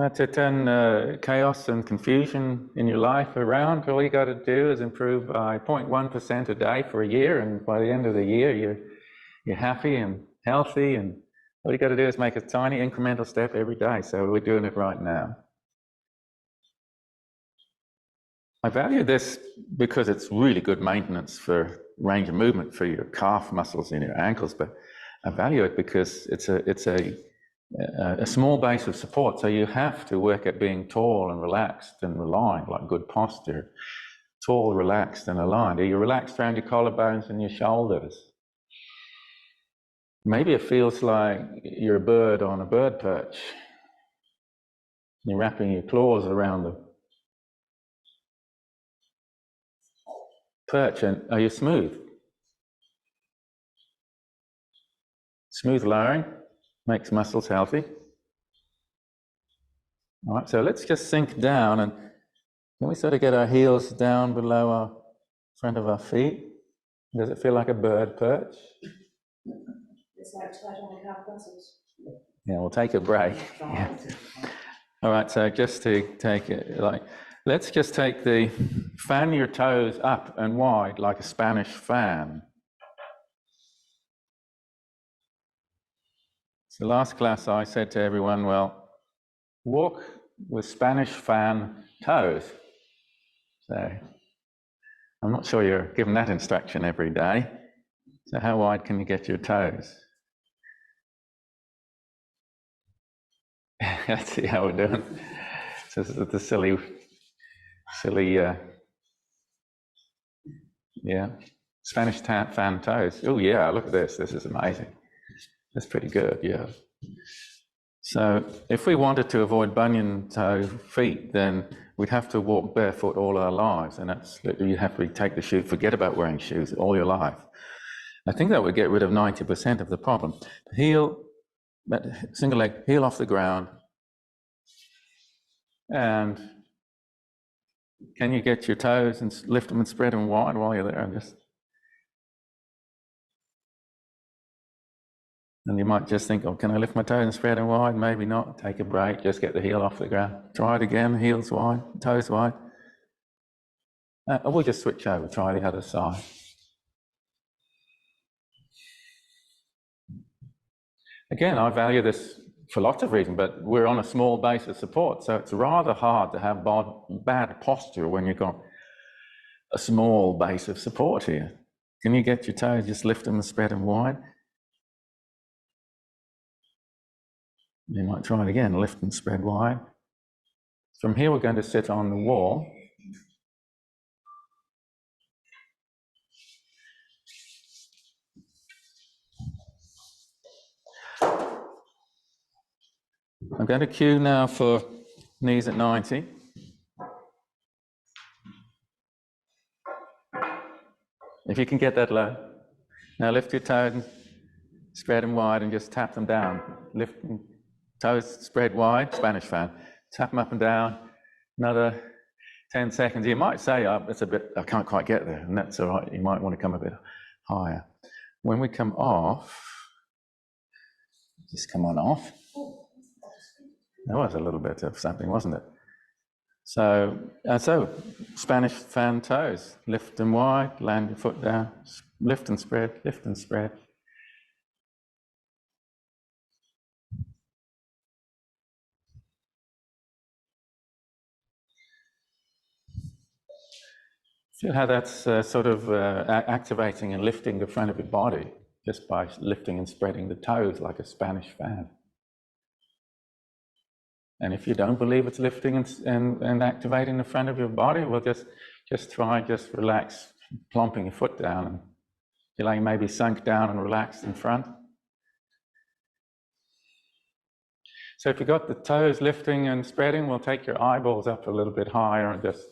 To turn chaos and confusion in your life around, all you got to do is improve by 0.1% a day for a year, and by the end of the year, you're happy and healthy, and all you got to do is make a tiny incremental step every day. So we're doing it right now. I value this because it's really good maintenance for range of movement for your calf muscles and your ankles, but I value it because it's a small base of support, so you have to work at being tall and relaxed and aligned, like good posture. Tall, relaxed and aligned. Are you relaxed around your collarbones and your shoulders? Maybe it feels like you're a bird on a bird perch. You're wrapping your claws around the perch, and are you smooth? Smooth lowering makes muscles healthy. All right, so let's just sink down, and can we sort of get our heels down below our front of our feet? Does it feel like a bird perch? It's like tight on the calf muscles. Yeah, we'll take a break. Yeah. All right, so just to take it, let's just take fan your toes up and wide like a Spanish fan. So last class I said to everyone, well, walk with Spanish fan toes. So I'm not sure you're given that instruction every day. So how wide can you get your toes? Let's see how we're doing. So this is the silly, Spanish fan toes. Oh yeah, look at this. This is amazing. That's pretty good, yeah. So if we wanted to avoid bunion toe feet, then we'd have to walk barefoot all our lives, and you have to take the shoe, forget about wearing shoes all your life. I think that would get rid of 90% of the problem. Heel, single leg, heel off the ground, and can you get your toes and lift them and spread them wide while you're there? And you might just think, oh, can I lift my toes and spread them wide? Maybe not. Take a break, just get the heel off the ground. Try it again, heels wide, toes wide. We'll just switch over, try the other side. Again, I value this for lots of reasons, but we're on a small base of support, so it's rather hard to have bad posture when you've got a small base of support here. Can you get your toes, just lift them and spread them wide? You might try it again, lift and spread wide. From here, we're going to sit on the wall. I'm going to cue now for knees at 90. If you can get that low. Now lift your toes, spread them wide, and just tap them down. Lift them. Toes spread wide, Spanish fan. Tap them up and down. Another 10 seconds. You might say, oh, it's a bit, I can't quite get there, and that's all right. You might want to come a bit higher. When we come off, just come on off. That was a little bit of something, wasn't it? So Spanish fan toes. Lift them wide, land your foot down, lift and spread, lift and spread. Feel how that's activating and lifting the front of your body just by lifting and spreading the toes like a Spanish fan. And if you don't believe it's lifting and activating the front of your body, well, just relax, plomping your foot down, and feel like you maybe sunk down and relaxed in front. So if you've got the toes lifting and spreading, we'll take your eyeballs up a little bit higher and just.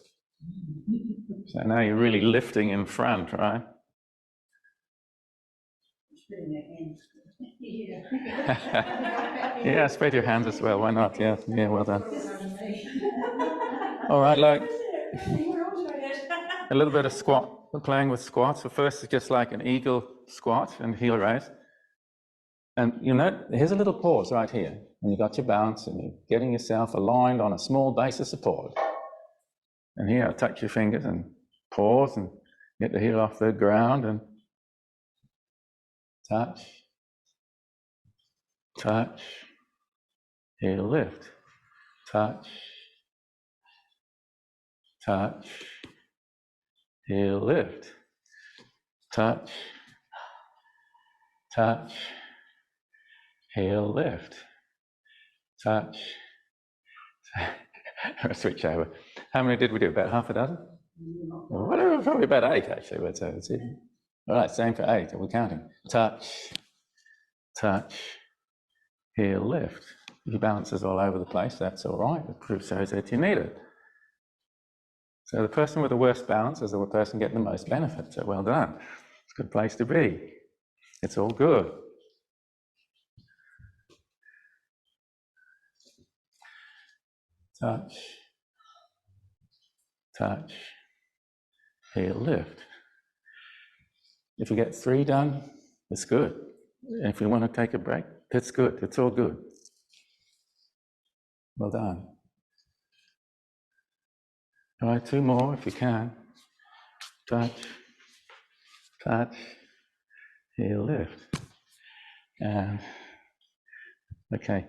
So now you're really lifting in front, right? Yeah, spread your hands as well. Why not? Yeah, well done. All right, like a little bit of squat. We're playing with squats. So first, it's just like an eagle squat and heel raise. And you know, here's a little pause right here. And you've got your balance and you're getting yourself aligned on a small base of support. And here, touch your fingers and pause and get the heel off the ground and touch, touch, heel lift, touch, touch, heel lift, touch, touch, heel lift, touch. Switch over. How many did we do? About half a dozen? Whatever, probably about 8 actually. But it's even. All right, same for 8. Are we counting? Touch, touch, heel lift. If your balance is all over the place, that's all right. It proves that you need it. So the person with the worst balance is the person getting the most benefit. So well done. It's a good place to be. It's all good. Touch, touch, heel lift. If you get 3 done, it's good. And if you want to take a break, it's good. It's all good. Well done. All right, 2 more if you can. Touch, touch, heel lift. And okay,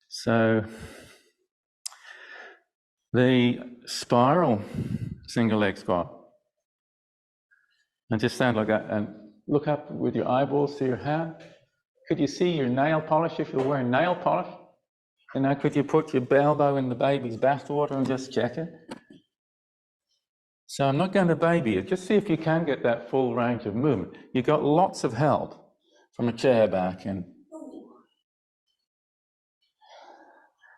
so the spiral single leg squat. And just stand like that and look up with your eyeballs to your hand. Could you see your nail polish if you're wearing nail polish? And now could you put your elbow in the baby's bathwater and just check it? So I'm not going to baby you. Just see if you can get that full range of movement. You've got lots of help from a chair back and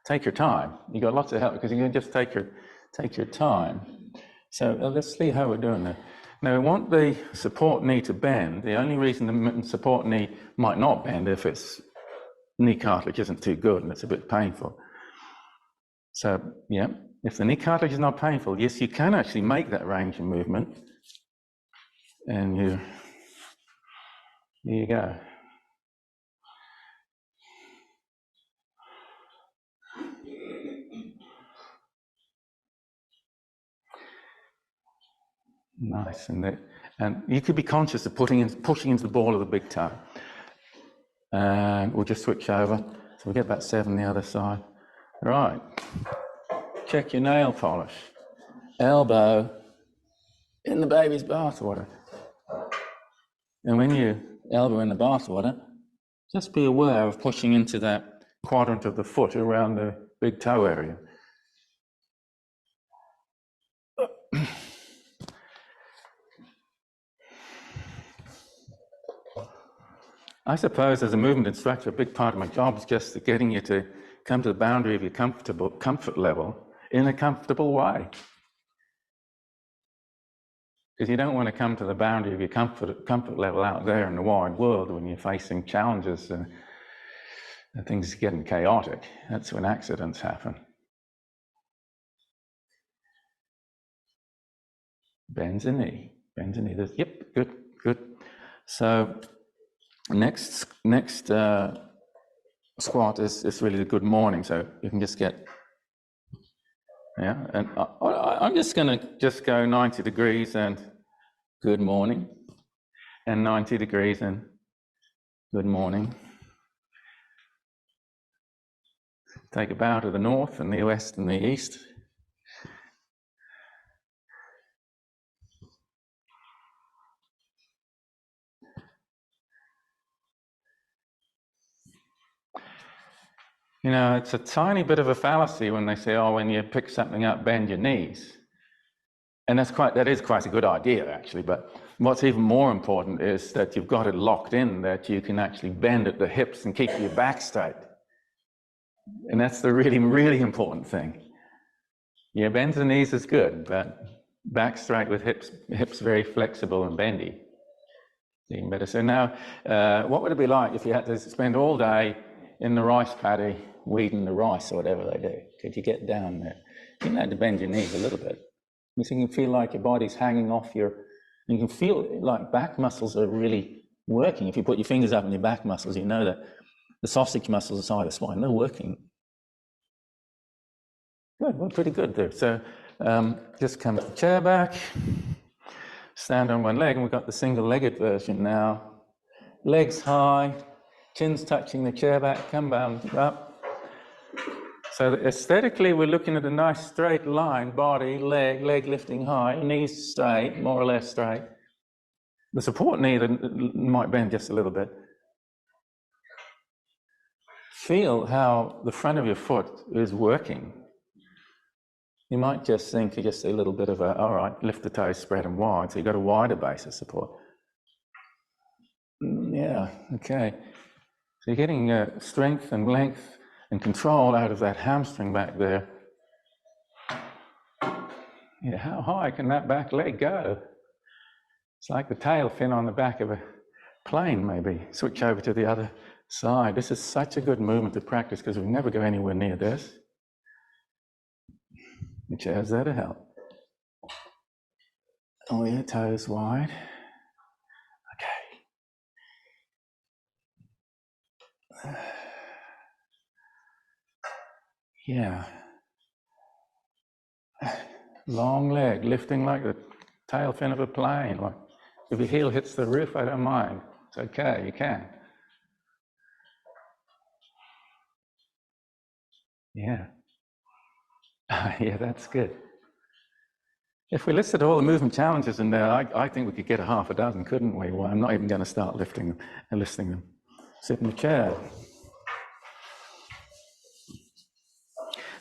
take your time. You've got lots of help because you can just take your time. So let's see how we're doing that. Now we want the support knee to bend. The only reason the support knee might not bend if its knee cartilage isn't too good and it's a bit painful. So yeah, if the knee cartilage is not painful, yes, you can actually make that range of movement. And here you go. Nice, and you could be conscious of pushing into the ball of the big toe. And we'll just switch over. So we'll get about 7 the other side. All right. Check your nail polish. Elbow in the baby's bathwater. And when you elbow in the bathwater, just be aware of pushing into that quadrant of the foot around the big toe area. I suppose as a movement instructor, a big part of my job is just getting you to come to the boundary of your comfort level in a comfortable way. Because you don't want to come to the boundary of your comfort level out there in the wide world when you're facing challenges and things are getting chaotic. That's when accidents happen. Bends the knee, bends the knee. Yep, good. So next squat is really the good morning. So you can just get, yeah. And I'm just going to go 90 degrees and good morning, and 90 degrees and good morning. Take a bow to the north and the west and the east. You know, it's a tiny bit of a fallacy when they say, oh, when you pick something up, bend your knees. And that is quite a good idea, actually. But what's even more important is that you've got it locked in, that you can actually bend at the hips and keep your back straight. And that's the really, really important thing. Yeah, bends the knees is good, but back straight with hips very flexible and bendy. Even better. So now, what would it be like if you had to spend all day in the rice paddy weeding the rice or whatever they do? Could you get down there? You had to bend your knees a little bit. You can feel like your body's hanging off you can feel like back muscles are really working. If you put your fingers up on your back muscles, you know that the sausage muscles inside the spine, they're working. Good, well, pretty good there. So just come to the chair back, stand on one leg, and we've got the single-legged version now. Legs high, chin's touching the chair back, come down, up. So aesthetically, we're looking at a nice straight line, body, leg lifting high, knees straight, more or less straight. The support knee might bend just a little bit. Feel how the front of your foot is working. You might just think you just a little bit of all right, lift the toes, spread them wide, so you've got a wider base of support. Yeah, okay. So you're getting strength and length and control out of that hamstring back there. Yeah, how high can that back leg go? It's like the tail fin on the back of a plane, maybe. Switch over to the other side. This is such a good movement to practice because we never go anywhere near this. The chair's there to help. Oh yeah, toes wide. Okay. Yeah. Long leg, lifting like the tail fin of a plane. Like if your heel hits the roof, I don't mind. It's okay, you can. Yeah. Yeah, that's good. If we listed all the movement challenges in there, I think we could get a half a dozen, couldn't we? Well, I'm not even going to start listing them. Sit in the chair.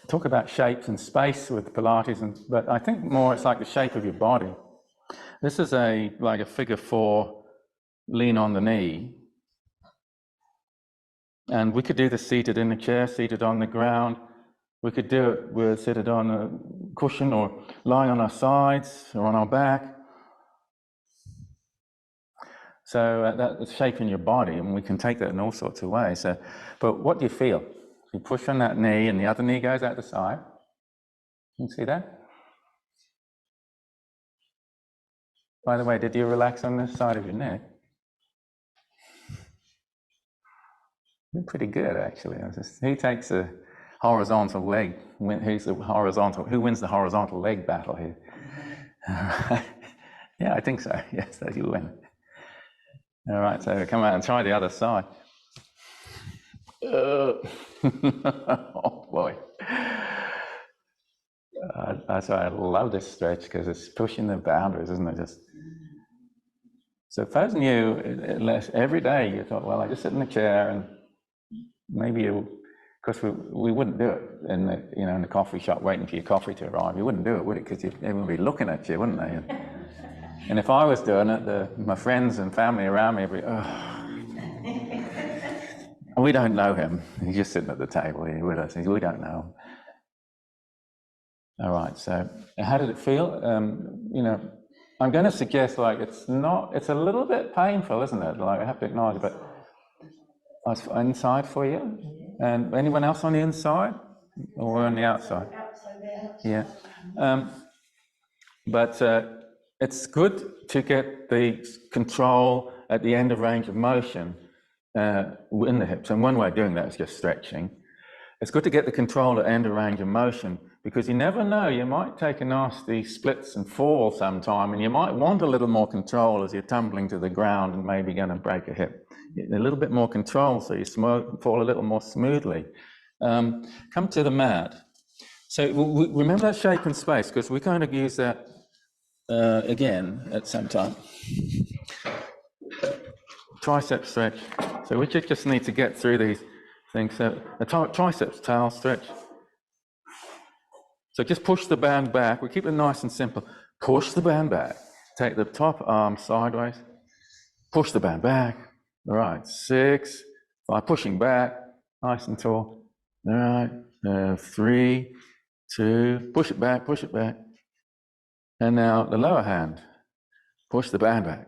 Talk about shapes and space with Pilates, but I think more it's like the shape of your body. This is like a figure 4, lean on the knee. And we could do this seated in the chair, seated on the ground. We could do it with seated on a cushion or lying on our sides or on our back. So that's shaping your body, and we can take that in all sorts of ways. So, but what do you feel? You push on that knee, and the other knee goes out the side. You see that? By the way, did you relax on this side of your neck? You're pretty good, actually. Who takes a horizontal leg? Who wins the horizontal leg battle here? Yeah, I think so. Yes, you win. All right, so come out and try the other side. Oh boy. That's why I love this stretch, because it's pushing the boundaries, isn't it? So supposing you, every day you thought, well, I just sit in the chair, and maybe because we wouldn't do it in the coffee shop waiting for your coffee to arrive. You wouldn't do it, would it? Because everyone would be looking at you, wouldn't they? And if I was doing it, my friends and family around me would be, we don't know him. He's just sitting at the table here with us. We don't know him. All right, so how did it feel? I'm going to suggest it's a little bit painful, isn't it? I have to acknowledge, but inside for you? And anyone else on the inside? Or on the outside? Yeah. But it's good to get the control at the end of range of motion in the hips. And one way of doing that is just stretching. It's good to get the control at end of range of motion, because you never know, you might take a nasty splits and fall sometime, and you might want a little more control as you're tumbling to the ground and maybe going to break a hip. A little bit more control so you fall a little more smoothly. Come to the mat. So remember that shape and space, because we're going to use that again at some time. Tricep stretch. So we just need to get through these things. So a triceps towel stretch. So just push the band back. We keep it nice and simple. Push the band back. Take the top arm sideways. Push the band back. All right, 6, 5, pushing back, nice and tall. All right, 3, 2, push it back. And now the lower hand, push the band back.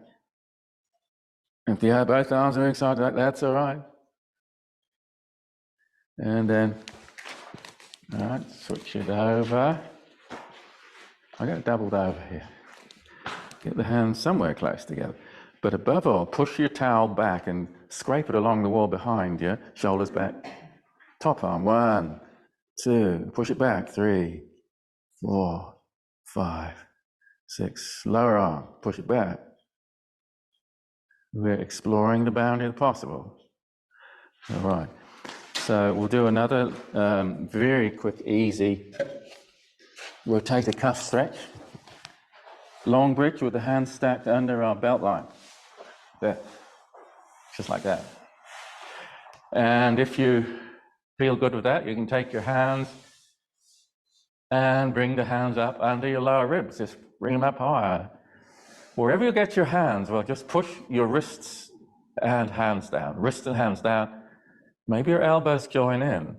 If you have both arms moving side to side, that's all right. And then, all right, switch it over. I got it doubled over here. Get the hands somewhere close together. But above all, push your towel back and scrape it along the wall behind you, shoulders back. Top arm, 1, 2, push it back, 3, 4, 5, 6. Lower arm, push it back. We're exploring the boundary of the possible. All right. So we'll do another very quick, easy rotator cuff stretch. Long bridge with the hands stacked under our belt line. There. Just like that. And if you feel good with that, you can take your hands and bring the hands up under your lower ribs. Just bring them up higher. Wherever you get your hands, well, just push your wrists and hands down. Wrists and hands down. Maybe your elbows join in.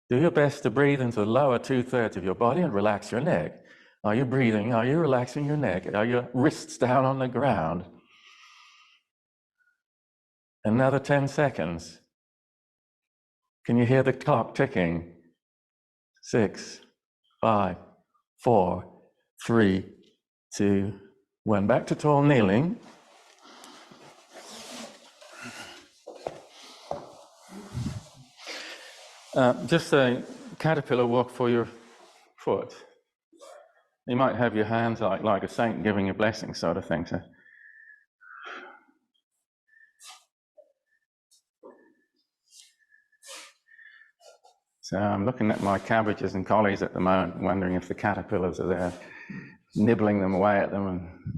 Do your best to breathe into the lower 2/3 of your body and relax your neck. Are you breathing? Are you relaxing your neck? Are your wrists down on the ground? Another 10 seconds. Can you hear the clock ticking? 6, 5, 4, 3, 2, 1. Back to tall kneeling. Just a caterpillar walk for your foot. You might have your hands like a saint giving a blessing, sort of thing. So I'm looking at my cabbages and collies at the moment, wondering if the caterpillars are there, nibbling them away at them,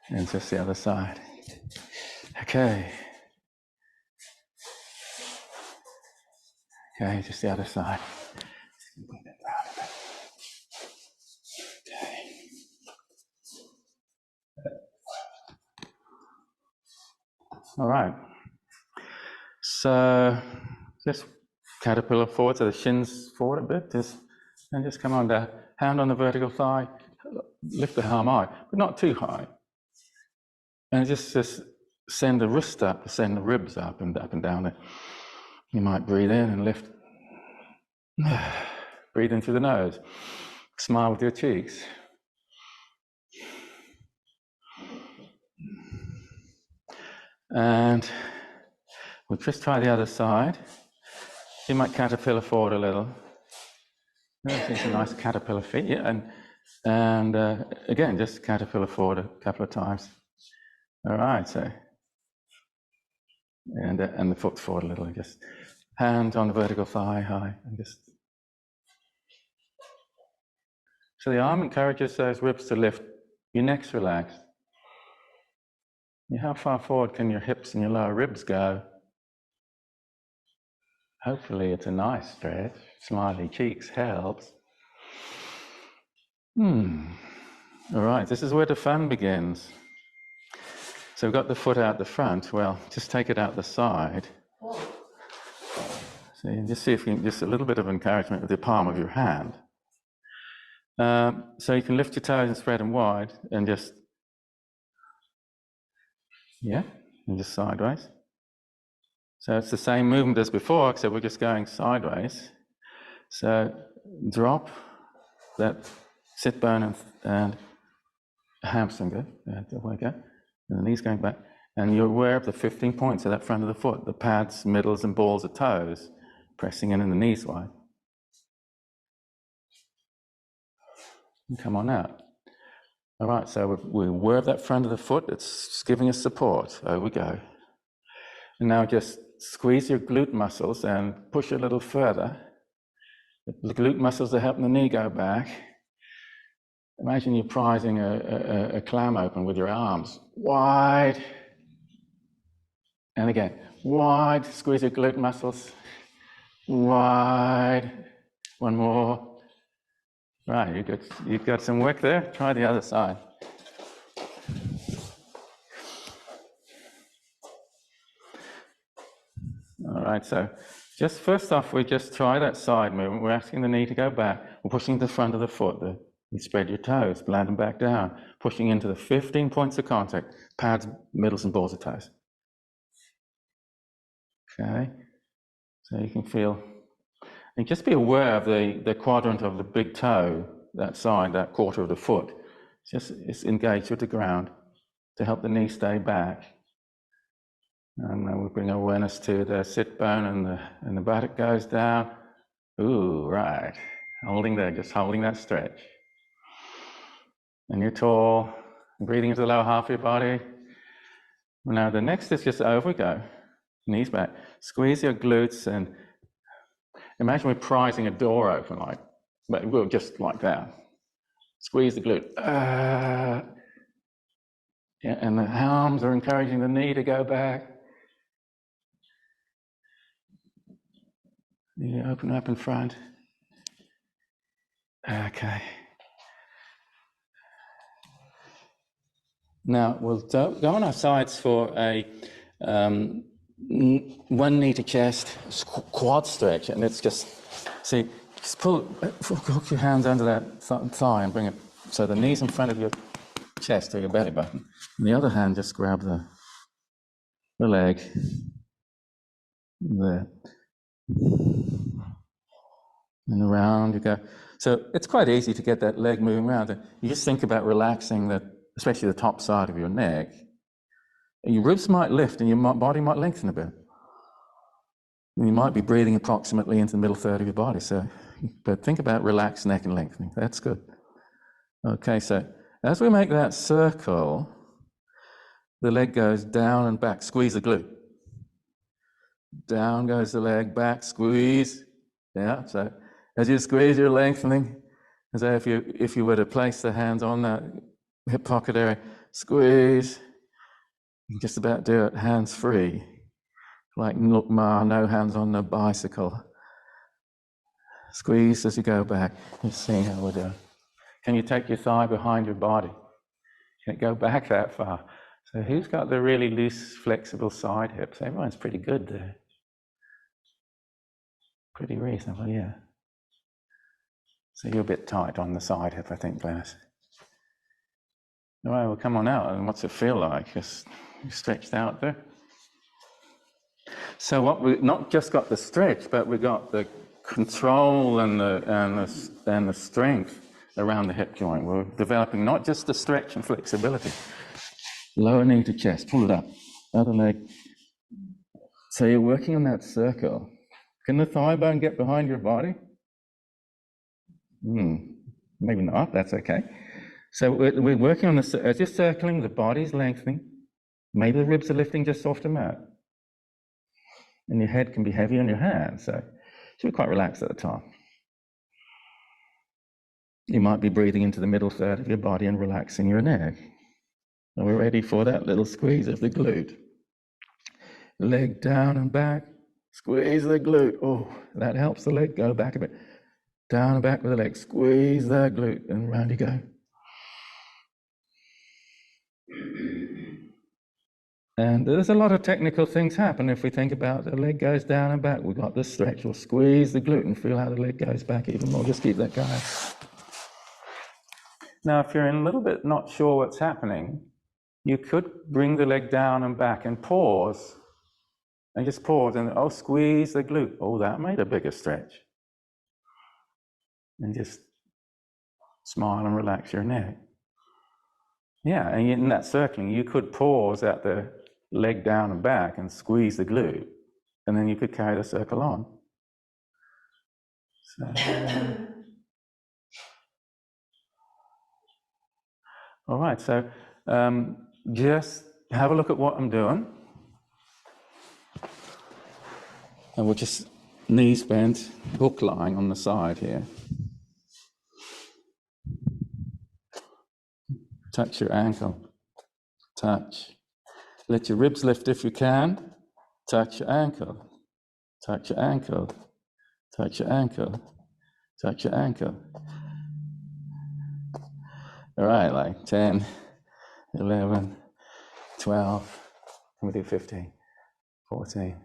and just the other side. Okay. Okay, just the other side. All right. So just caterpillar forward, so the shins forward a bit, and just come on down. Hand on the vertical thigh, lift the arm high, but not too high. And just send the wrist up, send the ribs up and down. You might breathe in and lift. Breathe in through the nose. Smile with your cheeks. And we'll just try the other side. You might caterpillar forward a little. It's a nice caterpillar feet, yeah. And again, just caterpillar forward a couple of times. All right, so and the foot forward a little. Just hand on the vertical thigh, high, and just. So the arm encourages those ribs to lift. Your neck's relaxed. How far forward can your hips and your lower ribs go? Hopefully it's a nice stretch. Smiley cheeks helps. All right, this is where the fun begins. So we've got the foot out the front. Well, just take it out the side. So you just see if you can, just a little bit of encouragement with the palm of your hand. So you can lift your toes and spread them wide and just, and just sideways. So it's the same movement as before, except we're just going sideways. So drop that sit bone and hamstring, good. There we go. And the knees going back. And you're aware of the 15 points of that front of the foot, the pads, middles, and balls of toes, pressing in the knees wide. And come on out. All right, so we're aware of that front of the foot. It's giving us support. Over we go. And now just squeeze your glute muscles and push a little further. The glute muscles are helping the knee go back. Imagine you're prizing a clam open with your arms wide. And again, wide, squeeze your glute muscles. Wide. One more. Right, you've got some work there. Try the other side. All right, so just first off, we just try that side movement. We're asking the knee to go back. We're pushing the front of the foot. You spread your toes, blend them back down, pushing into the 15 points of contact, pads, middles, and balls of toes. Okay, so you can feel, and just be aware of the quadrant of the big toe, that side, that quarter of the foot. It's engaged with the ground to help the knee stay back. And then we bring awareness to the sit bone and the buttock goes down. Ooh, right. Just holding that stretch. And you're tall, breathing into the lower half of your body. Now the next is just over we go. Knees back. Squeeze your glutes and imagine we're prizing a door open, but we'll just like that. Squeeze the glute. Yeah, and the arms are encouraging the knee to go back. You open up in front. Okay. Now we'll go on our sides for a one knee to chest quad stretch, and it's just hook your hands under that thigh and bring it so the knees in front of your chest or your belly button. And the other hand, just grab the leg there. And around you go. So it's quite easy to get that leg moving around. You just think about relaxing especially the top side of your neck. And your ribs might lift and your body might lengthen a bit. And you might be breathing approximately into the middle third of your body. But think about relaxed neck and lengthening. That's good. Okay, so as we make that circle, the leg goes down and back. Squeeze the glute. Down goes the leg, back, squeeze. Yeah, so as you squeeze, you're lengthening. As if you were to place the hands on that hip pocket area, squeeze. You can just about do it hands free. Like no hands on the bicycle. Squeeze as you go back. Just seeing how we're doing. Can you take your thigh behind your body? Can it go back that far? So who's got the really loose, flexible side hips? Everyone's pretty good there. Pretty reasonable, yeah. So you're a bit tight on the side hip, I think, Glennis. All right, well, come on out. And what's it feel like? Just stretched out there. So we not just got the stretch, but we got the control and the strength around the hip joint. We're developing not just the stretch and flexibility. Lower knee to chest, pull it up. Other leg. So you're working on that circle. Can the thigh bone get behind your body? Maybe not, that's okay. So we're working on this, as you're circling, the body's lengthening. Maybe the ribs are lifting just off the mat. And your head can be heavy on your hands, so you should be quite relaxed at the top. You might be breathing into the middle third of your body and relaxing your neck. And we're ready for that little squeeze of the glute. Leg down and back, squeeze the glute. Oh, that helps the leg go back a bit. Down and back with the leg, squeeze that glute, and round you go. And there's a lot of technical things happen if we think about the leg goes down and back. We've got this stretch. We'll squeeze the glute and feel how the leg goes back even more. Just keep that going. Now, if you're a little bit not sure what's happening, you could bring the leg down and back and pause. And just pause and, squeeze the glute. Oh, that made a bigger stretch. And just smile and relax your neck. Yeah, and in that circling, you could pause at the leg down and back and squeeze the glute, and then you could carry the circle on. So, all right, so just have a look at what I'm doing. And we'll just knees bent, hook lying on the side here. Touch your ankle. Touch. Let your ribs lift if you can. Touch your ankle. Touch your ankle. Touch your ankle. Touch your ankle. All right, like 10, 11, 12, can we do 15, 14?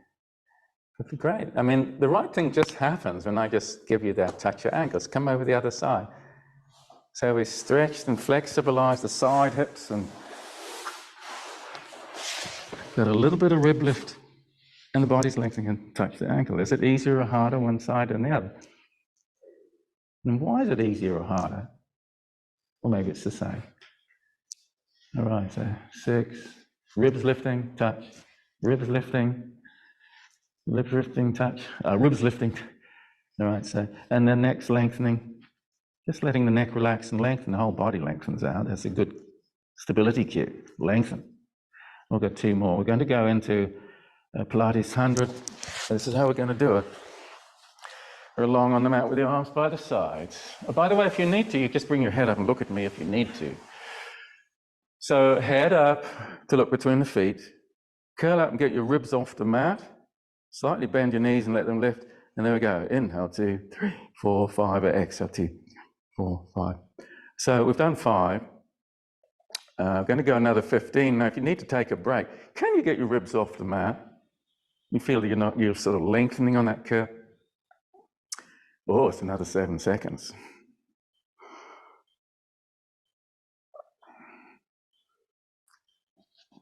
That'd be great. I mean, the right thing just happens when I just give you that touch your ankles. Come over the other side. So we stretched and flexibilized the side hips and got a little bit of rib lift and the body's lengthening and touch the ankle. Is it easier or harder one side than the other? And why is it easier or harder? Or maybe it's the same. All right, so 6, ribs lifting, touch, ribs lifting, touch, ribs lifting. All right, so, and then next lengthening, just letting the neck relax and lengthen, the whole body lengthens out. That's a good stability cue, lengthen. We've got 2 more. We're going to go into Pilates 100. This is how we're going to do it. Or along on the mat with your arms by the sides. By the way, if you need to, you just bring your head up and look at me if you need to. So head up to look between the feet. Curl up and get your ribs off the mat. Slightly bend your knees and let them lift. And there we go. Inhale, 2, 3, 4, 5. Exhale, 2, 4, 5. So we've done 5. I'm going to go another 15. Now, if you need to take a break, can you get your ribs off the mat? You feel you're sort of lengthening on that curve. Oh, it's another 7 seconds.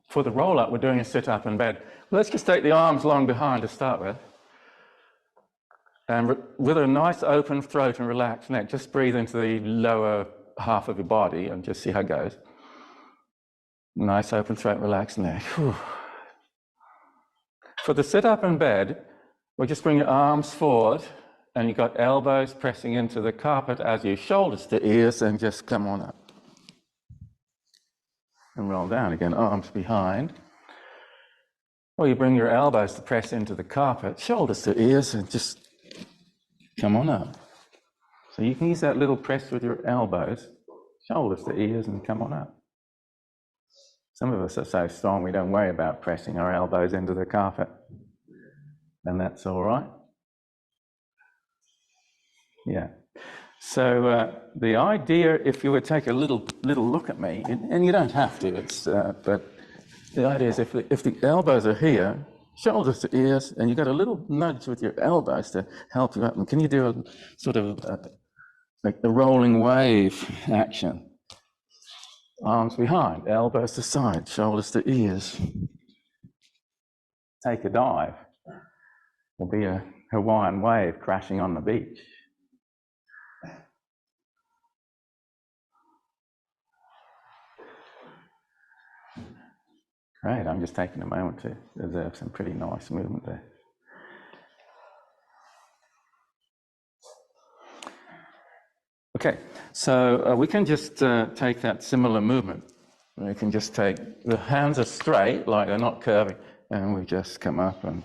For the roll-up, we're doing a sit-up in bed. Let's just take the arms long behind to start with. And with a nice open throat and relaxed neck, just breathe into the lower half of your body and just see how it goes. Nice open throat, relaxed neck. Whew. For the sit-up in bed, we'll just bring your arms forward, and you've got elbows pressing into the carpet as your shoulders to ears, and just come on up. And roll down again, arms behind. Or you bring your elbows to press into the carpet, shoulders to ears, and just come on up. So you can use that little press with your elbows, shoulders to ears, and come on up. Some of us are so strong we don't worry about pressing our elbows into the carpet. And that's all right. Yeah. So the idea, if you would take a little look at me, and you don't have to, but the idea is if the elbows are here, shoulders to ears, and you got a little nudge with your elbows to help you up. And can you do a sort of like the rolling wave action? Arms behind, elbows to side, shoulders to ears. Take a dive. There'll be a Hawaiian wave crashing on the beach. Great, I'm just taking a moment to observe some pretty nice movement there. Okay, so we can just take that similar movement. We can just take, the hands are straight, like they're not curving, and we just come up and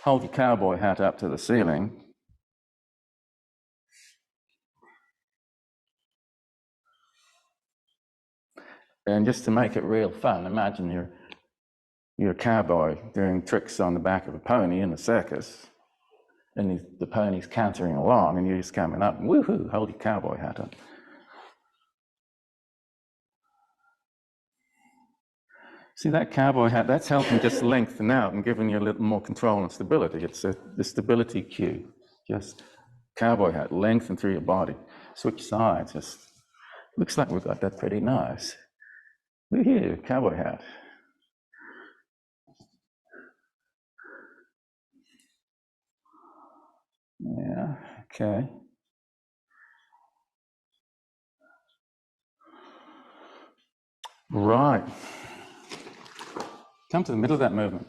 hold your cowboy hat up to the ceiling. And just to make it real fun, imagine you're a cowboy doing tricks on the back of a pony in the circus, and the pony's cantering along, and you're just coming up, and woohoo, hold your cowboy hat up. See that cowboy hat, that's helping just lengthen out and giving you a little more control and stability. It's the stability cue. Just cowboy hat, lengthen through your body. Switch sides, just looks like we've got that pretty nice. Woohoo, cowboy hat. Yeah, okay. Right. Come to the middle of that movement.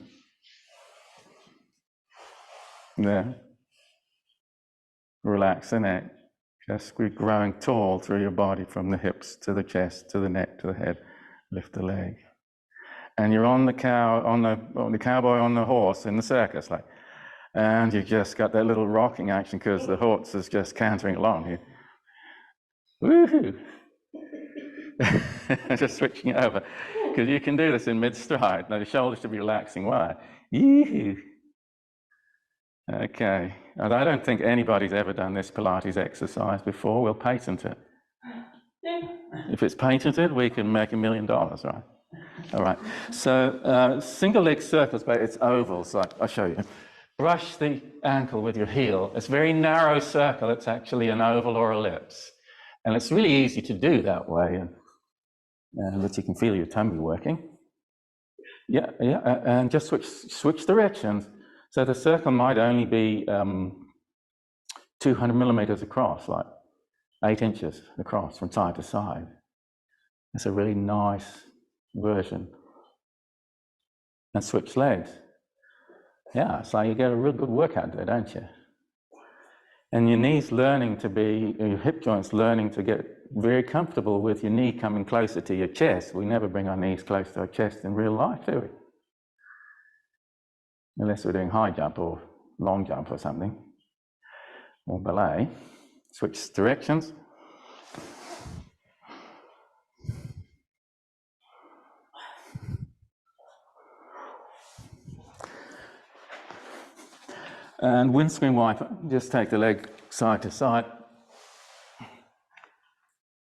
There. Relax the neck. Just we're growing tall through your body from the hips to the chest, to the neck, to the head. Lift the leg. And you're on the cowboy on the horse in the circus, like, and you just got that little rocking action because the horse is just cantering along here. Woohoo! Just switching it over, because you can do this in mid-stride. Now the shoulders should be relaxing. Why? Yee-hoo. Okay, and I don't think anybody's ever done this Pilates exercise before. We'll patent it. If it's patented, we can make $1 million, right? All right, so single leg circles, but it's ovals, like I'll show you. Brush the ankle with your heel. It's a very narrow circle. It's actually an oval or ellipse. And it's really easy to do that way, but you can feel your tummy working. Yeah, and just switch directions. So the circle might only be 200 millimeters across, like 8 inches across from side to side. It's a really nice version. And switch legs. Yeah, so you get a real good workout there, don't you? And your knees learning to be, your hip joints learning to get very comfortable with your knee coming closer to your chest. We never bring our knees close to our chest in real life, do we? Unless we're doing high jump or long jump or something, or ballet. Switch directions. And windscreen wiper, just take the leg side to side.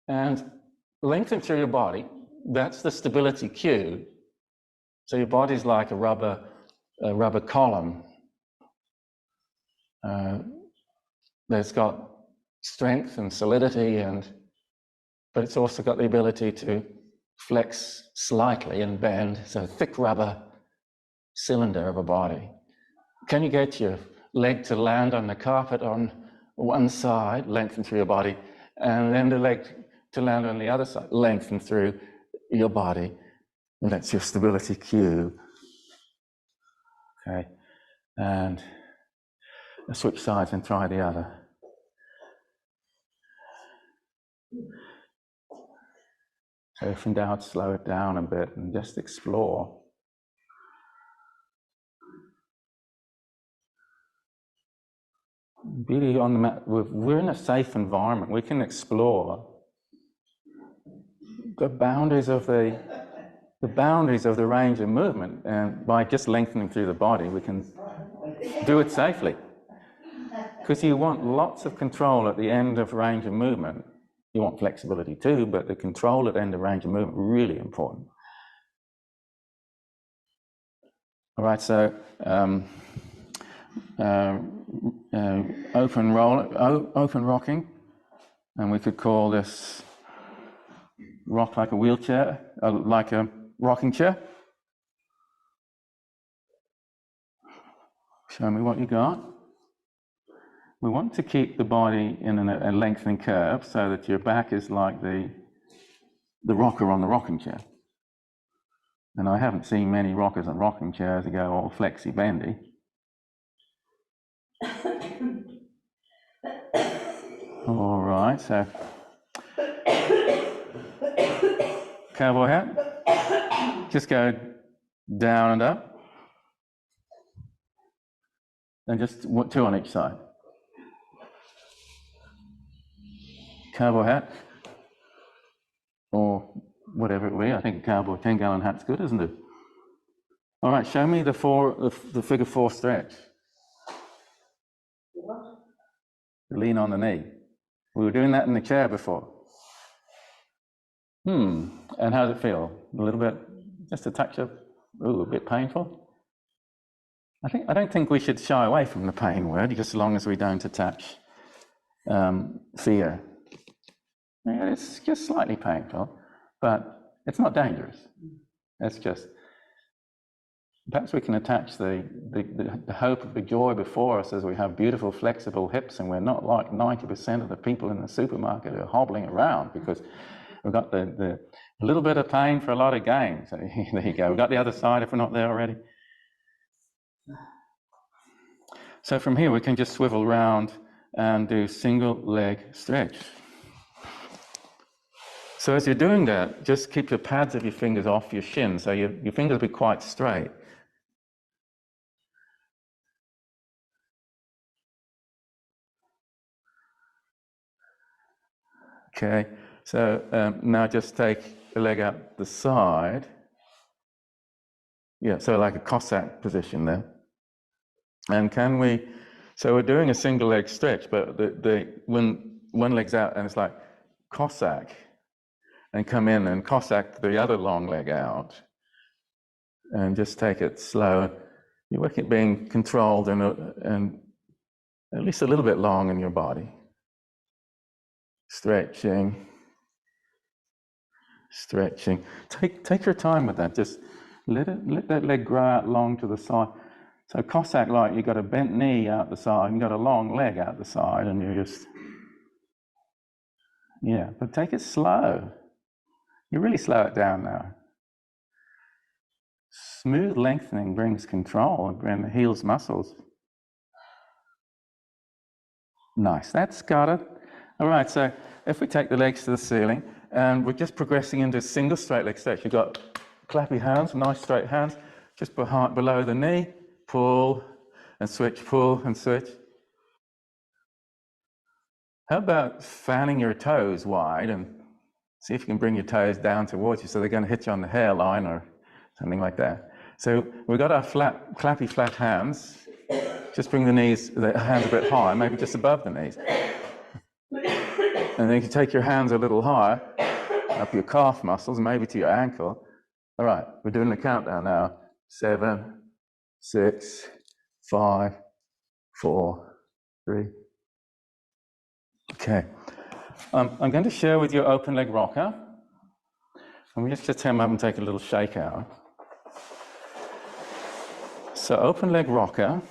And lengthen through your body. That's the stability cue. So your body's like a rubber column. That's got strength and solidity, but it's also got the ability to flex slightly and bend. So thick rubber cylinder of a body. Can you get your leg to land on the carpet on one side, lengthen through your body, and then the leg to land on the other side, lengthen through your body, and that's your stability cue. Okay, and switch sides and try the other. So if in doubt, slow it down a bit and just explore. Really on the mat, we're in a safe environment. We can explore the boundaries of the range of movement, and by just lengthening through the body, we can do it safely. Because you want lots of control at the end of range of movement. You want flexibility too, but the control at the end of range of movement really important. All right, so open rocking, and we could call this rock like a wheelchair, like a rocking chair. Show me what you got. We want to keep the body in a lengthening curve so that your back is like the rocker on the rocking chair. And I haven't seen many rockers and rocking chairs that go all flexy bendy. All right, so cowboy hat. Just go down and up. And just two on each side. Cowboy hat, or whatever it be. I think a cowboy 10-gallon hat's good, isn't it? All right, show me the figure 4 stretch. What? Lean on the knee. We were doing that in the chair before. And how does it feel? A little bit, just a touch of, a bit painful? I don't think we should shy away from the pain word, just as long as we don't attach fear. Yeah, it's just slightly painful, but it's not dangerous. It's just, perhaps we can attach the hope, the joy before us as we have beautiful, flexible hips, and we're not like 90% of the people in the supermarket who are hobbling around because we've got a little bit of pain for a lot of gain. So there you go. We've got the other side if we're not there already. So from here, we can just swivel around and do single leg stretch. So as you're doing that, just keep the pads of your fingers off your shin, so your fingers will be quite straight. Okay, so now just take the leg out the side. Yeah, so like a Cossack position there. And so we're doing a single leg stretch, but when one leg's out and it's like Cossack, and come in and Cossack the other long leg out, and just take it slow. You work it being controlled and at least a little bit long in your body. Stretching. Take your time with that. Just let that leg grow out long to the side. So Cossack, like you've got a bent knee out the side, and you've got a long leg out the side, and you're just, but take it slow. You really slow it down now. Smooth lengthening brings control and heals muscles. Nice, that's got it. All right, so if we take the legs to the ceiling, and we're just progressing into single straight leg stretch. You've got clappy hands, nice straight hands, just below the knee, pull and switch, pull and switch. How about fanning your toes wide and see if you can bring your toes down towards you so they're going to hit you on the hairline or something like that. So we've got our clappy flat hands. Just bring the hands a bit higher, maybe just above the knees. And then you can take your hands a little higher, up your calf muscles, maybe to your ankle. All right, we're doing the countdown now. 7, 6, 5, 4, 3. Okay. I'm going to share with you open leg rocker. And we just turn up and take a little shake out. So open leg rocker.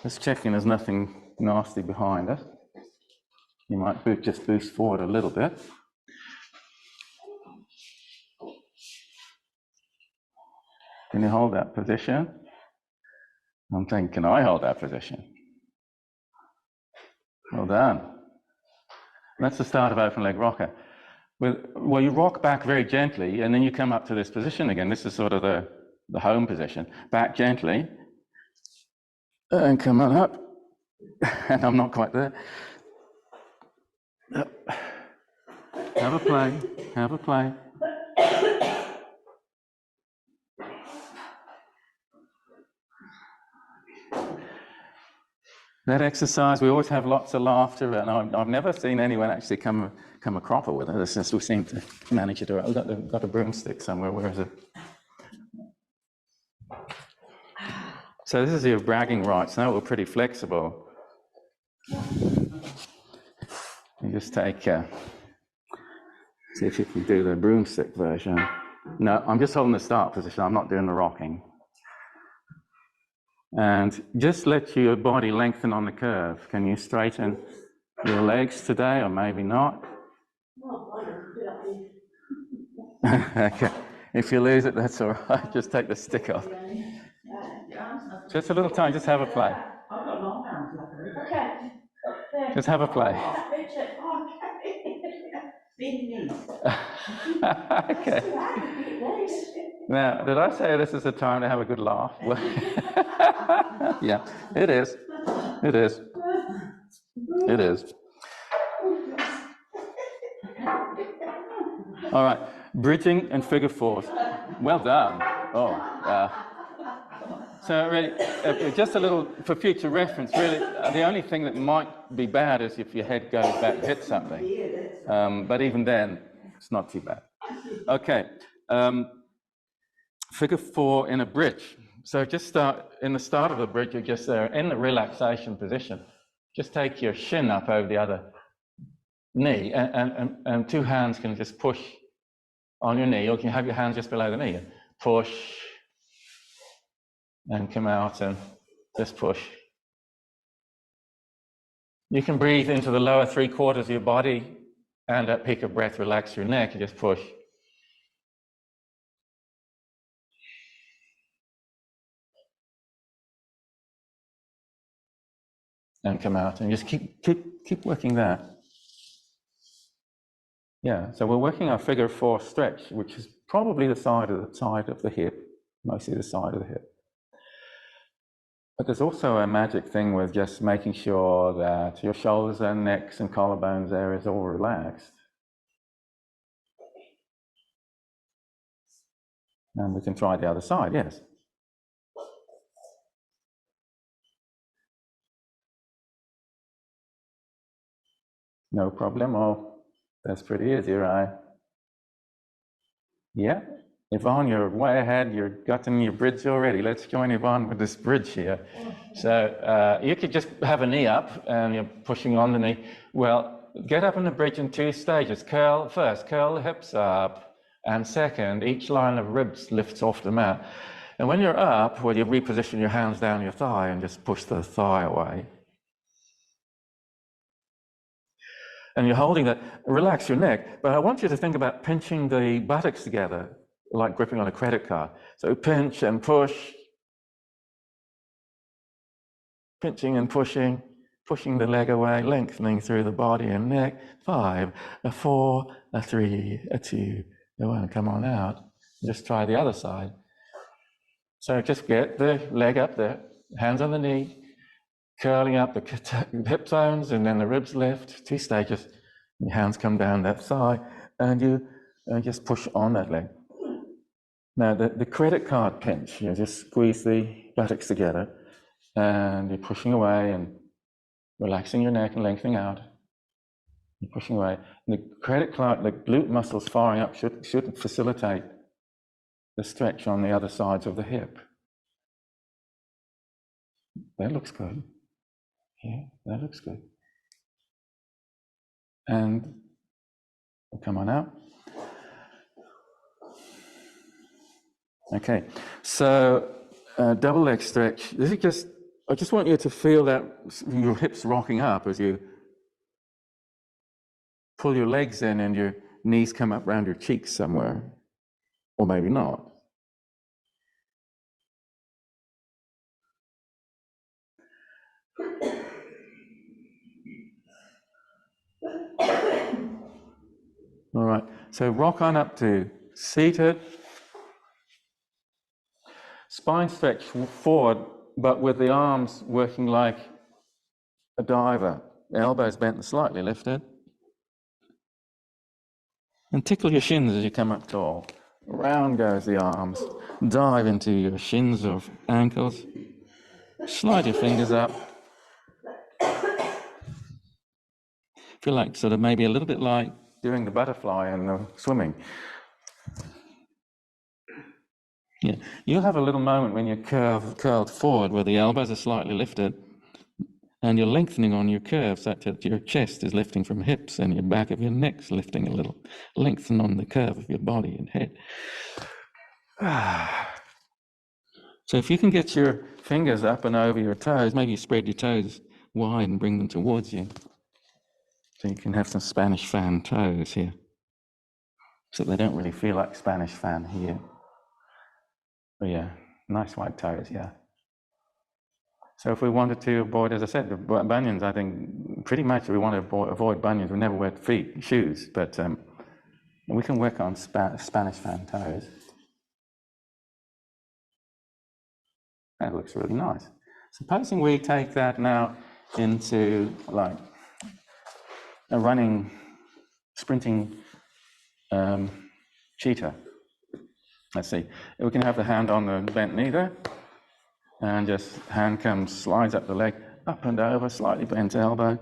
Just checking there's nothing nasty behind it. You might just boost forward a little bit. Can you hold that position? I'm thinking, can I hold that position? Well done. That's the start of open leg rocker. Well, you rock back very gently, and then you come up to this position again. This is sort of the home position. Back gently, and come on up. And I'm not quite there. Have a play, have a play. That exercise, we always have lots of laughter, and I've never seen anyone actually come a cropper with it. It's just we seem to manage it. I've got a broomstick somewhere. Where is it? So this is your bragging rights. Now we're pretty flexible. You just take, see if you can do the broomstick version. No, I'm just holding the start position. I'm not doing the rocking. And just let your body lengthen on the curve. Can you straighten your legs today, or maybe not? Okay. If you lose it, that's all right. Just take the stick off. Just a little time. Just have a play. Just have a play. Okay. Now, did I say this is a time to have a good laugh? Yeah, it is. It is. It is. All right, bridging and figure fours. Well done. Oh, so really, just a little for future reference. Really, the only thing that might be bad is if your head goes back, hit something. But even then, it's not too bad. Okay. Figure four in a bridge. So just start in the start of the bridge. You're just there in the relaxation position. Just take your shin up over the other knee, and two hands can just push on your knee, or you can have your hands just below the knee. Push, and come out and just push. You can breathe into the lower 3/4 of your body, and at peak of breath, relax your neck and just push. And come out, and just keep working that. Yeah, so we're working our figure four stretch, which is probably the side of the hip, mostly the side of the hip. But there's also a magic thing with just making sure that your shoulders and necks and collarbones area is all relaxed. And we can try the other side, yes. No problem. Oh, that's pretty easy, right? Yeah. Yvonne, you're way ahead. You're gotten your bridge already. Let's join Yvonne with this bridge here. So you could just have a knee up and you're pushing on the knee. Well, get up in the bridge in 2 stages. Curl first, curl the hips up. And second, each line of ribs lifts off the mat. And when you're up, well, you reposition your hands down your thigh and just push the thigh away. And you're holding that, relax your neck, but I want you to think about pinching the buttocks together. like gripping on a credit card. So pinch and push, pinching and pushing, pushing the leg away, lengthening through the body and neck. 5, a 4, a 3, a 2, a 1. Come on out. Just try the other side. So just get the leg up there, hands on the knee, curling up the hip bones, and then the ribs lift, 2 stages. Your hands come down that thigh, and you just push on that leg. Now, the credit card pinch, you just squeeze the buttocks together, and you're pushing away and relaxing your neck and lengthening out. You're pushing away. And the credit card, the glute muscles firing up should facilitate the stretch on the other sides of the hip. That looks good. Yeah, that looks good. And come on out. Okay, so double leg stretch. This is just, I just want you to feel that your hips rocking up as you pull your legs in and your knees come up around your cheeks somewhere, or maybe not. All right, so rock on up to seated. Spine stretch forward, but with the arms working like a diver. Elbows bent and slightly lifted. And tickle your shins as you come up tall. Round goes the arms. Dive into your shins or ankles. Slide your fingers up. Feel like sort of maybe a little bit like doing the butterfly in swimming. Yeah, you'll have a little moment when you're curled forward where the elbows are slightly lifted and you're lengthening on your curve such that your chest is lifting from hips and your back of your neck's lifting a little. Lengthen on the curve of your body and head. So if you can get your fingers up and over your toes, maybe you spread your toes wide and bring them towards you. So you can have some Spanish fan toes here. So they don't really feel like Spanish fan here. But yeah, nice wide toes, yeah. So if we wanted to avoid, as I said, the bunions, I think pretty much we want to avoid bunions. We never wear shoes, but we can work on Spanish fan toes. That looks really nice. Supposing we take that now into like a running, sprinting cheetah. Let's see. We can have the hand on the bent knee there, and just hand slides up the leg, up and over, slightly bent elbow.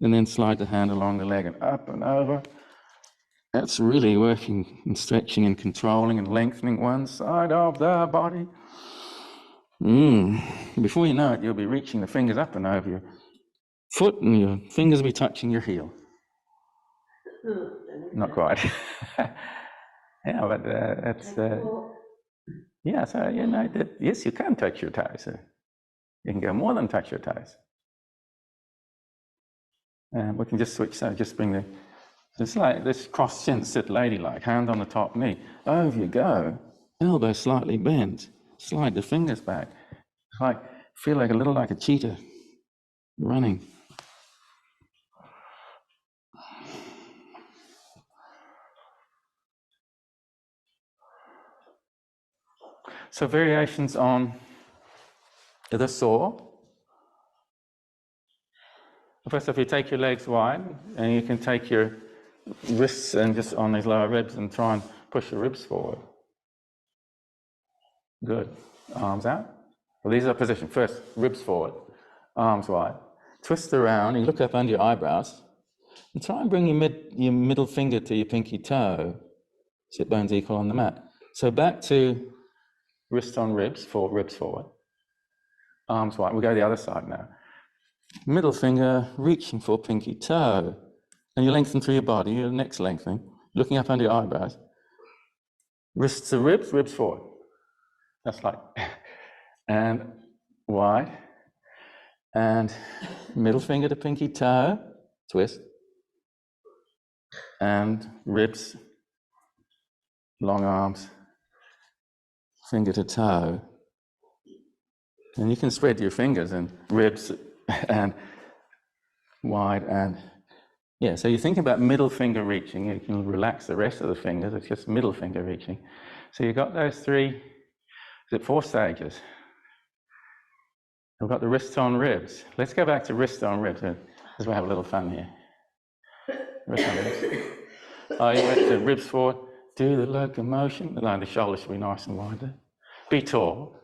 And then slide the hand along the leg and up and over. That's really working and stretching and controlling and lengthening one side of the body. Before you know it, you'll be reaching the fingers up and over your foot, and your fingers will be touching your heel. Not quite. Yeah, but it's yeah. So you know that yes, you can touch your toes. You can go more than touch your toes. And we can just switch. So just bring the. It's like this cross chin, sit ladylike, hand on the top knee. Over you go. Elbow slightly bent. Slide the fingers back. Feel like a little like a cheetah running. So variations on the saw. First, if you take your legs wide, and you can take your wrists and just on these lower ribs and try and push your ribs forward. Good. Arms out. Well, these are position. First, ribs forward, arms wide. Twist around, you look up under your eyebrows, and try and bring your middle finger to your pinky toe. Sit bones equal on the mat. So back to wrists on ribs forward. Arms wide. We'll go the other side now. Middle finger reaching for pinky toe. And you lengthen through your body, your neck's lengthening, looking up under your eyebrows. Wrists to ribs forward. That's like, and wide. And middle finger to pinky toe, twist. And ribs long arms, finger to toe. And you can spread your fingers and ribs and wide and, yeah, so you think about middle finger reaching, you can relax the rest of the fingers, it's just middle finger reaching. So you've got those four stages. We've got the wrists on ribs. Let's go back to wrists on ribs, because we have a little fun here. Wrists on ribs. Oh, you went to ribs forward, do the locomotion. No, the shoulders should be nice and wide there. Be tall.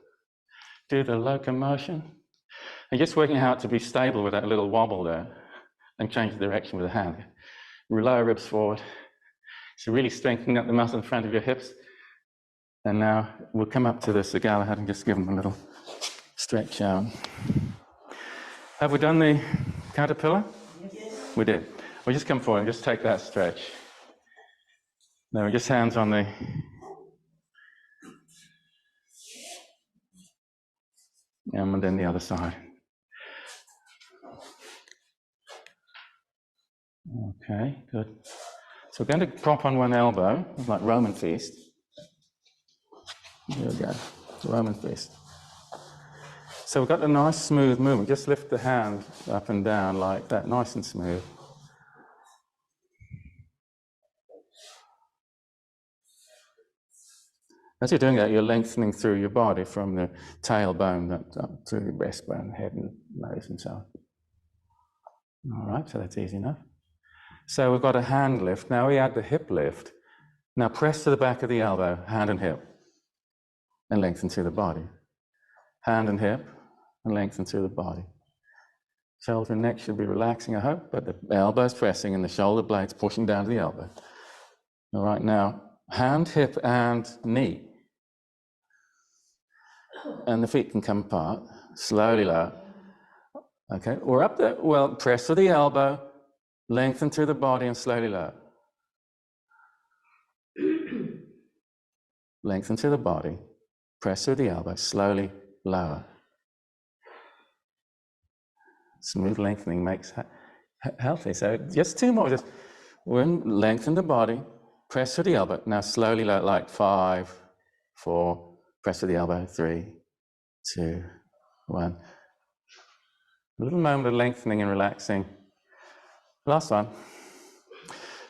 Do the locomotion. And just working out to be stable with that little wobble there and change the direction with the hand. Lower ribs forward. So really strengthening up the muscle in front of your hips. And now we'll come up to this Galahad and just give them a little stretch out. Have we done the caterpillar? Yes. We did. We'll just come forward and just take that stretch. Now just hands on the and then the other side. Okay, good. So we're going to prop on one elbow, like Roman feast. There we go, Roman feast. So we've got a nice smooth movement. Just lift the hand up and down like that, nice and smooth. As you're doing that, you're lengthening through your body from the tailbone up to the breastbone, head and nose and so on. All right, so that's easy enough. So we've got a hand lift. Now we add the hip lift. Now press to the back of the elbow, hand and hip, and lengthen through the body. Hand and hip, and lengthen through the body. Shoulder and neck should be relaxing, I hope, but the elbow's pressing and the shoulder blades pushing down to the elbow. All right, now hand, hip, and knee. And the feet can come apart, slowly lower. Okay, we're up there. Well, press to the elbow, lengthen through the body, and slowly lower. Lengthen through the body, press through the elbow, slowly lower. Smooth lengthening makes healthy. So just two more. Just lengthen the body, press to the elbow. Now slowly lower, like 5, 4, press to the elbow, 3, 2, 1. A little moment of lengthening and relaxing. Last one.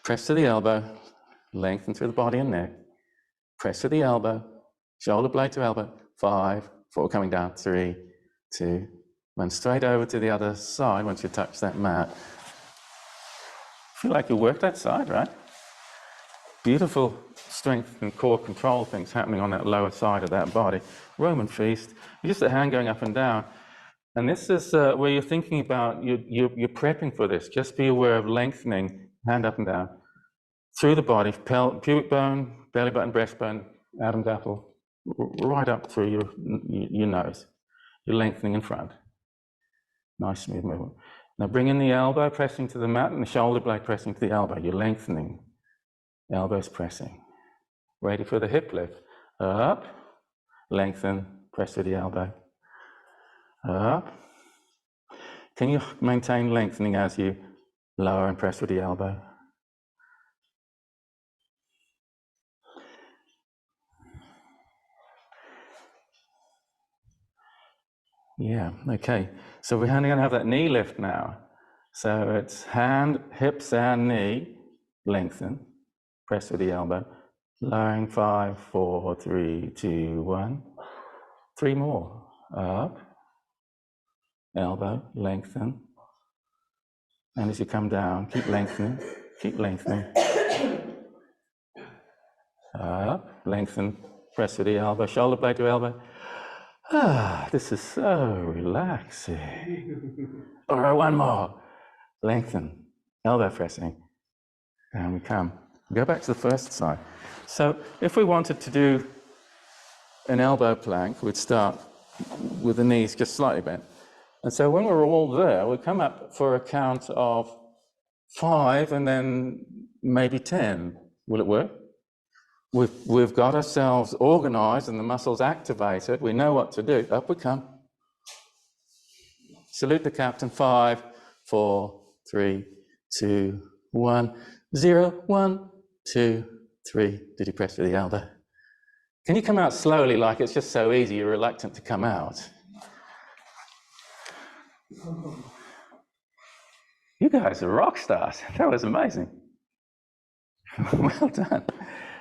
Press to the elbow, lengthen through the body and neck. Press to the elbow, shoulder blade to elbow, 5, 4, coming down, 3, 2, 1. Straight over to the other side once you touch that mat. Feel like you worked that side, right? Beautiful strength and core control things happening on that lower side of that body. Roman feast, just the hand going up and down. And this is where you're thinking about, you're prepping for this. Just be aware of lengthening, hand up and down, through the body, pubic bone, belly button, breastbone, Adam's apple, right up through your nose. You're lengthening in front. Nice smooth movement. Now bring in the elbow, pressing to the mat, and the shoulder blade pressing to the elbow. You're lengthening. Elbows pressing. Ready for the hip lift. Up, lengthen, press to the elbow. Up. Can you maintain lengthening as you lower and press with the elbow? Yeah, okay. So we're going to have that knee lift now. So it's hand, hips, and knee, lengthen, press with the elbow. Lowering 5, 4, 3, 2, 1. 3 more. Up. Elbow, lengthen. And as you come down, keep lengthening, keep lengthening. Up, lengthen, press with the elbow, shoulder blade to elbow. Ah, this is so relaxing. All right, one more. Lengthen, elbow pressing. And we come. Go back to the first side. So if we wanted to do an elbow plank, we'd start with the knees just slightly bent. And so when we're all there, we come up for a count of 5 and then maybe 10. Will it work? We've got ourselves organized and the muscles activated. We know what to do. Up we come. Salute the captain. 5, 4, 3, 2, 1, 0. 1, 2, 3. Did you press with the elbow? Can you come out slowly, like it's just so easy, you're reluctant to come out? You guys are rock stars. That was amazing. Well done.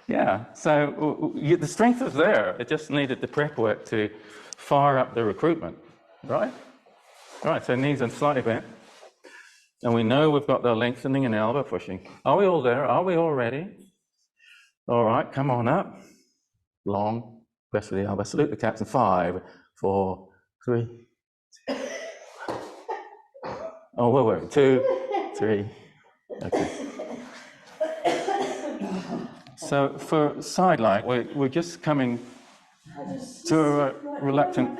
Yeah, so the strength was there. It just needed the prep work to fire up the recruitment, right? Right, so knees are slightly bent. And we know we've got the lengthening and elbow pushing. Are we all there? Are we all ready? All right, come on up. Long, press with the elbow. Salute the captain. 5, 4, 3. Oh, wait. 2, 3. Okay. So for side lie, we're just coming to a reluctant.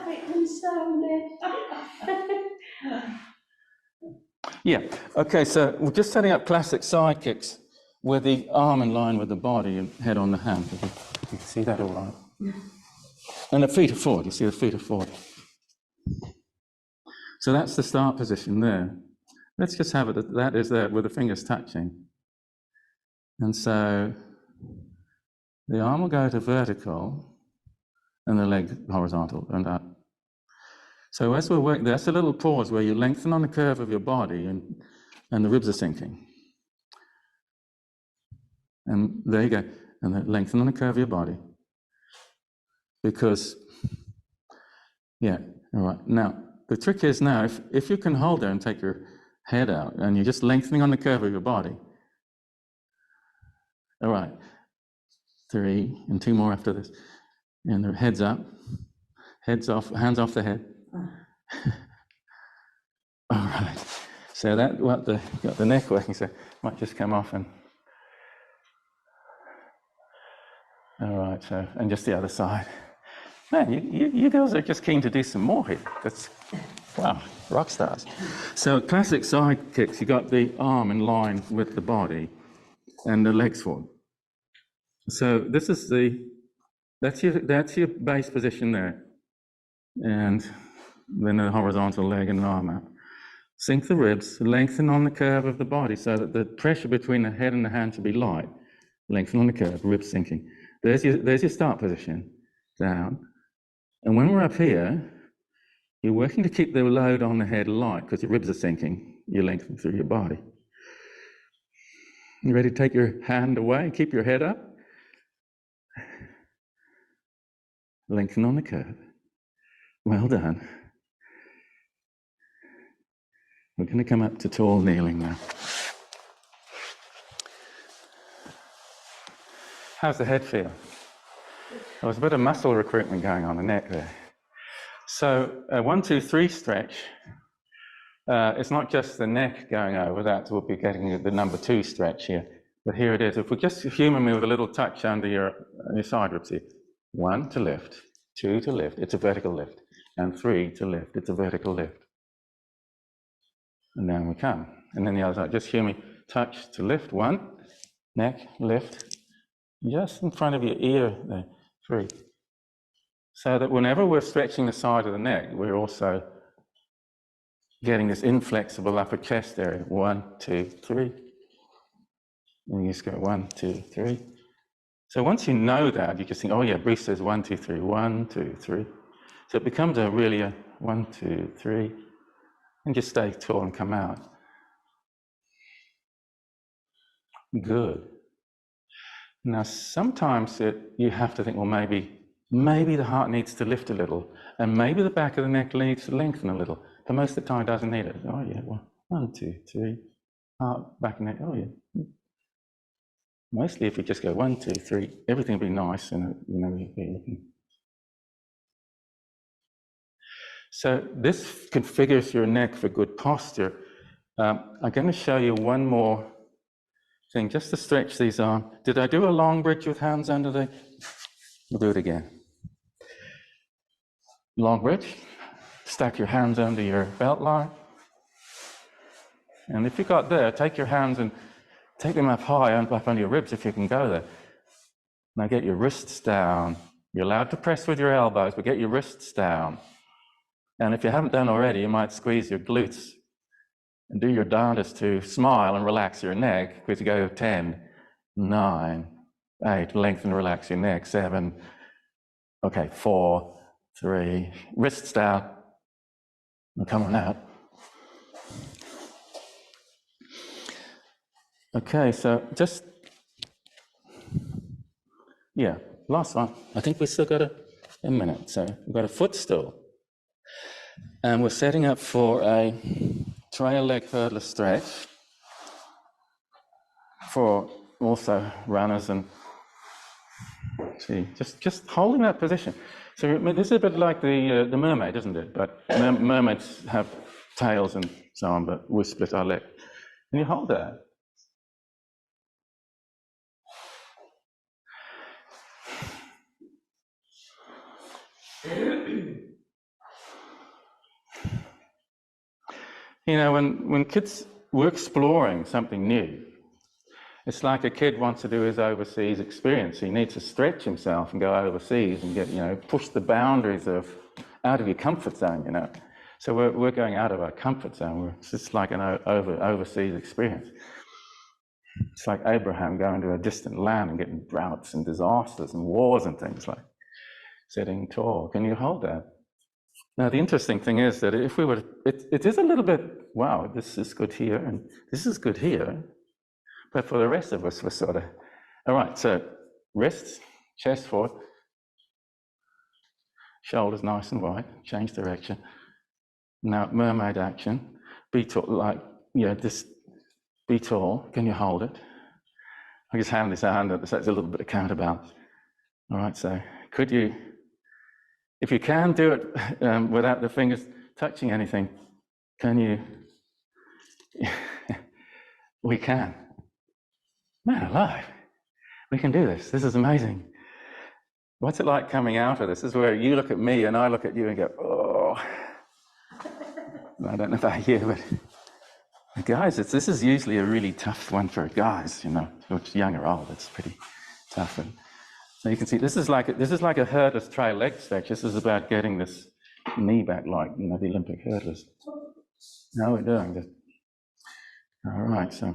Yeah, okay, so we're just setting up classic side kicks with the arm in line with the body and head on the hand. You can see that all right. And the feet are forward, you see the feet are forward. So that's the start position there. Let's just have it, that is there with the fingers touching. And so the arm will go to vertical and the leg horizontal and up. So as we're working, that's a little pause where you lengthen on the curve of your body and the ribs are sinking. And there you go. And then lengthen on the curve of your body. Because, yeah, all right. Now, the trick is now, if you can hold there and take your head out and you're just lengthening on the curve of your body. All right. 3 and 2 more after this. And the heads up, heads off, hands off the head. All right. So that got the neck working, so might just come off and. All right, so and just the other side. Man, you girls are just keen to do some more here. That's wow, rock stars. So classic side kicks. You got the arm in line with the body, and the legs forward. So this is that's your base position there, and then the horizontal leg and arm out. Sink the ribs, lengthen on the curve of the body so that the pressure between the head and the hand should be light. Lengthen on the curve, ribs sinking. There's your start position, down. And when we're up here, you're working to keep the load on the head light because your ribs are sinking. You're lengthening through your body. You ready to take your hand away and keep your head up? Lengthen on the curve. Well done. We're going to come up to tall kneeling now. How's the head feel? There was a bit of muscle recruitment going on the neck there. So 1, 2, 3 stretch. It's not just the neck going over, that we'll be getting the number 2 stretch here. But here it is. If we just humour me with a little touch under your side ribs here. 1 to lift, 2 to lift, it's a vertical lift. And 3 to lift, it's a vertical lift. And down we come. And then the other side, just humour me, touch to lift, 1, neck, lift, just in front of your ear there, 3. So that whenever we're stretching the side of the neck, we're also getting this inflexible upper chest area. 1, 2, 3. And you just go 1, 2, 3. So once you know that, you just think, oh yeah, Bruce says 1, 2, 3, 1, 2, 3. So it becomes a 1, 2, 3, and just stay tall and come out. Good. Now sometimes you have to think, well, maybe the heart needs to lift a little, and maybe the back of the neck needs to lengthen a little. But most of the time it doesn't need it. Oh yeah, 1, 2, 3, heart, back, neck, oh yeah. Mostly if you just go 1, 2, 3, everything will be nice and you'll be looking. So this configures your neck for good posture. I'm going to show you one more thing, just to stretch these arms. Did I do a long bridge with hands under the? We'll do it again. Long bridge. Stack your hands under your belt line. And if you got there, take your hands and take them up high and up under your ribs if you can go there. Now get your wrists down. You're allowed to press with your elbows, but get your wrists down. And if you haven't done already, you might squeeze your glutes and do your darndest to smile and relax your neck, because you go 10, 9, 8, lengthen, relax your neck. 7, okay, 4, 3, wrists out, and come on out. Okay, so just, yeah, last one. I think we've still got a minute. So we've got a footstool. And we're setting up for a trail leg hurdler stretch for also runners and, see, just holding that position. So this is a bit like the mermaid, isn't it? But mermaids have tails and so on, but we split our leg. And you hold that. You know, when kids were exploring something new, it's like a kid wants to do his overseas experience. He needs to stretch himself and go overseas and get, you know, push the boundaries of out of your comfort zone, you know. So we're going out of our comfort zone. It's just like an overseas experience. It's like Abraham going to a distant land and getting droughts and disasters and wars and things, like setting tall. Can you hold that? Now, the interesting thing is that if we were, it is a little bit, wow, this is good here and this is good here. But for the rest of us, we're sort of, all right, so wrists, chest forward, shoulders nice and wide, change direction. Now, mermaid action, be tall, like, you know, just be tall. Can you hold it? I just hand this hand up, so it's a little bit of counterbalance. All right, so could you, if you can do it without the fingers touching anything, can you? We can. Man alive, we can do this. This is amazing. What's it like coming out of this? This is where you look at me and I look at you and go, oh. I don't know about you, but guys, this is usually a really tough one for guys, you know, which young or old, it's pretty tough. And so you can see this is like a hurdler's trail leg stretch. This is about getting this knee back, like, you know, the Olympic hurdlers. How are we doing this? All right, so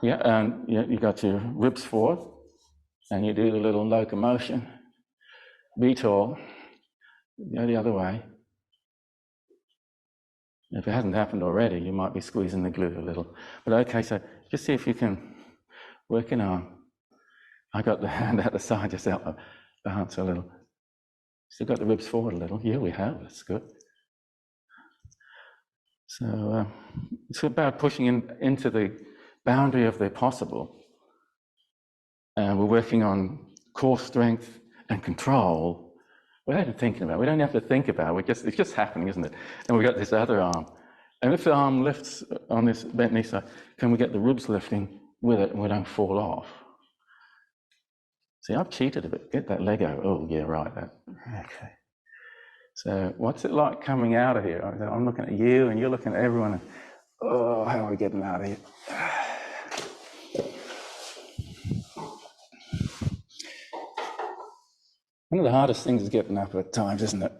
yeah, and you got your ribs forward, and you do the little locomotion. Be tall. Go the other way. If it hasn't happened already, you might be squeezing the glute a little. But okay, so just see if you can work an arm. I got the hand out the side, just out the balance a little. Still got the ribs forward a little. Yeah, we have. That's good. So it's about pushing into the boundary of the possible. And we're working on core strength and control without even thinking about it. We don't have to think about it. It's just happening, isn't it? And we've got this other arm. And if the arm lifts on this bent knee side, can we get the ribs lifting with it and we don't fall off? See, I've cheated a bit. Get that leg out. Oh, yeah, right. Okay. So what's it like coming out of here? I'm looking at you and you're looking at everyone. And, oh, how are we getting out of here? One of the hardest things is getting up at times, isn't it?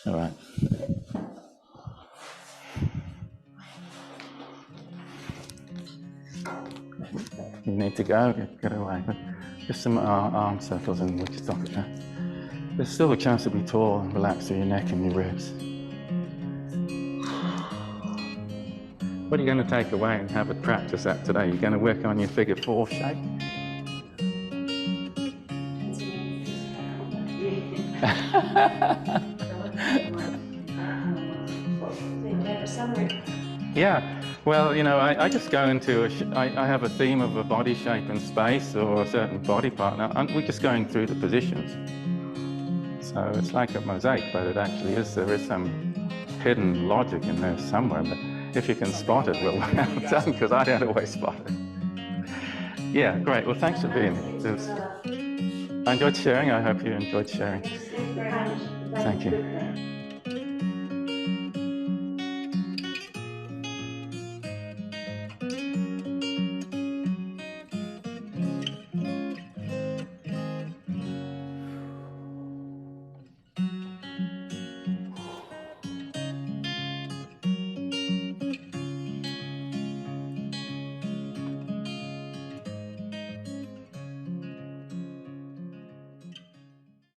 All right. You need to go, get away. But just some arm circles and we'll stop it there. There's still a chance to be tall and relax through your neck and your ribs. What are you going to take away and have a practice at today? You're going to work on your figure 4 shape? Yeah, well, you know, I just go into, I have a theme of a body shape and space or a certain body part. Now, we're just going through the positions. So it's like a mosaic, but it actually is, there is some hidden logic in there somewhere. But if you can spot it, well done, because I don't always spot it. Yeah, great. Well, thanks for being here. I enjoyed sharing. I hope you enjoyed sharing. Thank you.